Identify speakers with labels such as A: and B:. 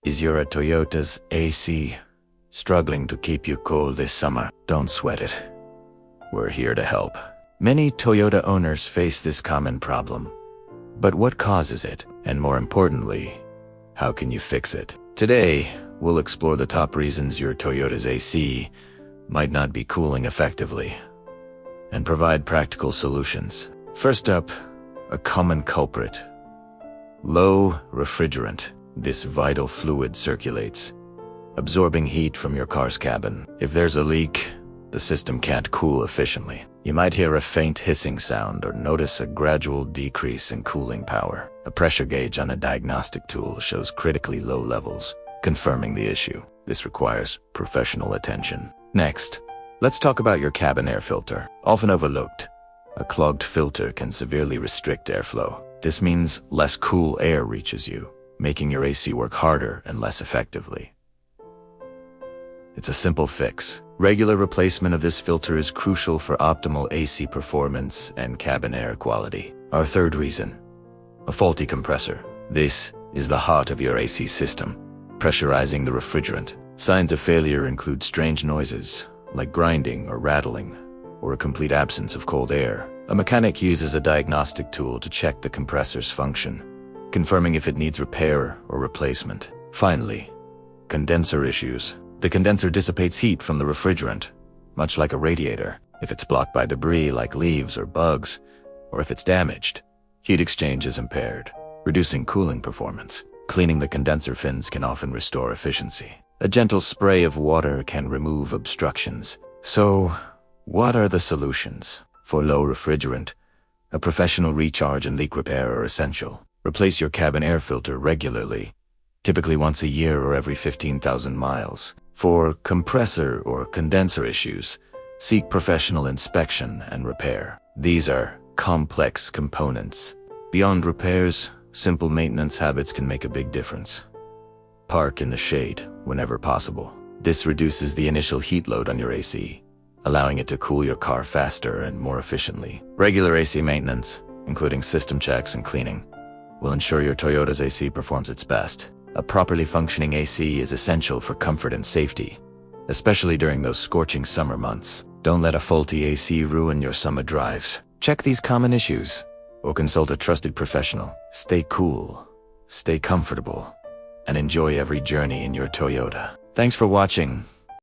A: Is your Toyota's AC struggling to keep you cool this summer? Don't sweat it. We're here to help. Many Toyota owners face this common problem. But what causes it? And more importantly, how can you fix it? Today, we'll explore the top reasons your Toyota's AC might not be cooling effectively and provide practical solutions. First up, a common culprit: low refrigerant. This vital fluid circulates, absorbing heat from your car's cabin. If there's a leak, the system can't cool efficiently. You might hear a faint hissing sound or notice a gradual decrease in cooling power. A pressure gauge on a diagnostic tool shows critically low levels, confirming the issue. This requires professional attention. Next, let's talk about your cabin air filter. Often overlooked, a clogged filter can severely restrict airflow. This means less cool air reaches you, making your AC work harder and less effectively. It's a simple fix. Regular replacement of this filter is crucial for optimal AC performance and cabin air quality. Our third reason: a faulty compressor. This is the heart of your AC system, pressurizing the refrigerant. Signs of failure include strange noises, like grinding or rattling, or a complete absence of cold air. A mechanic uses a diagnostic tool to check the compressor's function, confirming if it needs repair or replacement. Finally, condenser issues. The condenser dissipates heat from the refrigerant, much like a radiator. If it's blocked by debris like leaves or bugs, or if it's damaged, heat exchange is impaired, reducing cooling performance. Cleaning the condenser fins can often restore efficiency. A gentle spray of water can remove obstructions. So, what are the solutions? For low refrigerant, a professional recharge and leak repair are essential. Replace your cabin air filter regularly, typically once a year or every 15,000 miles. For compressor or condenser issues, seek professional inspection and repair. These are complex components. Beyond repairs, simple maintenance habits can make a big difference. Park in the shade whenever possible. This reduces the initial heat load on your AC, allowing it to cool your car faster and more efficiently. Regular AC maintenance, including system checks and cleaning, will ensure your Toyota's AC performs its best. A properly functioning AC is essential for comfort and safety, especially during those scorching summer months. Don't let a faulty AC ruin your summer drives. Check these common issues, or consult a trusted professional. Stay cool, stay comfortable, and enjoy every journey in your Toyota. Thanks for watching.